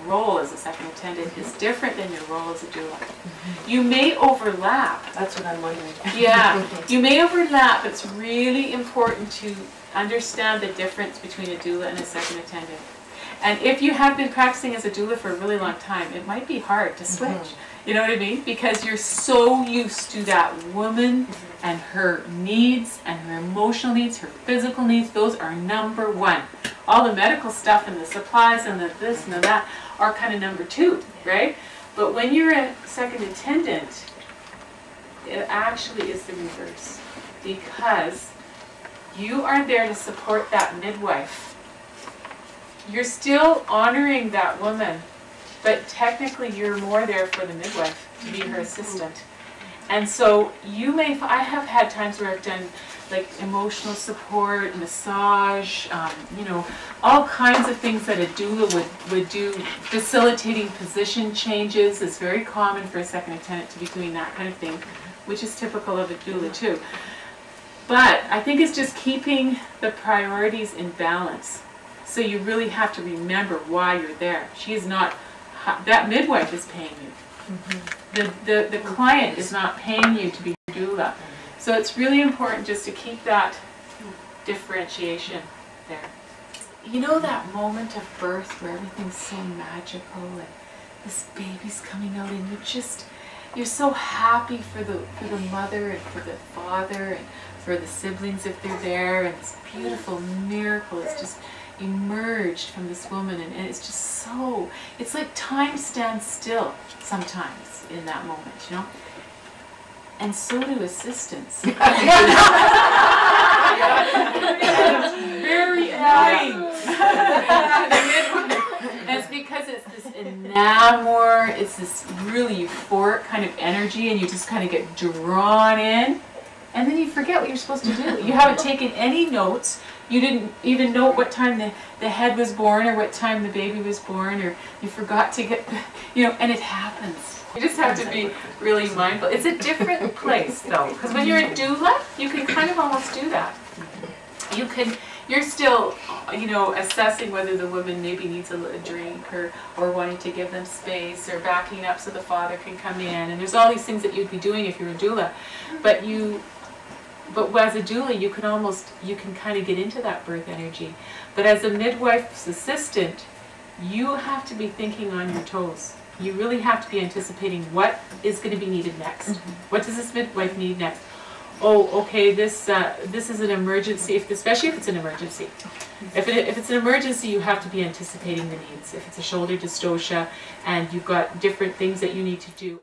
role as a second attendant is different than your role as a doula. You may overlap. That's what I'm wondering. Yeah, you may overlap. It's really important to understand the difference between a doula and a second attendant. And if you have been practicing as a doula for a really long time, it might be hard to switch. You know what I mean? Because you're so used to that woman and her needs and her emotional needs, her physical needs. Those are number one. All the medical stuff and the supplies and the this and the that are kind of number two, right? But when you're a second attendant, it actually is the reverse, because you are there to support that midwife. You're still honoring that woman, but technically you're more there for the midwife, to be her assistant. And so you may, I have had times where I've done like emotional support, massage, you know, all kinds of things that a doula would do. Facilitating position changes is very common for a second attendant to be doing that kind of thing, which is typical of a doula too. But I think it's just keeping the priorities in balance. So you really have to remember why you're there. She is not, that midwife is paying you. The client is not paying you to be a doula. So it's really important just to keep that differentiation there. You know that moment of birth where everything's so magical and this baby's coming out and you're so happy for the mother and for the father and for the siblings if they're there, and this beautiful miracle is just emerged from this woman, and it's just so, it's like time stands still sometimes in that moment, you know? And so do assistants. Very annoying. And it's because it's this enamor, it's this really euphoric kind of energy, and you just kind of get drawn in, and then you forget what you're supposed to do. You haven't taken any notes. You didn't even know what time the head was born or what time the baby was born, or you forgot to get, you know, and it happens. You just have to be really mindful. It's a different place though, because when you're a doula, you can kind of almost do that. You're still, you know, assessing whether the woman maybe needs a drink or wanting to give them space or backing up so the father can come in. And there's all these things that you'd be doing if you're a doula. But as a doula, you can kind of get into that birth energy. But as a midwife's assistant, you have to be thinking on your toes. You really have to be anticipating what is going to be needed next. What does this midwife need next? Oh, okay, this is an emergency, especially if it's an emergency. If it's an emergency, you have to be anticipating the needs. If it's a shoulder dystocia and you've got different things that you need to do.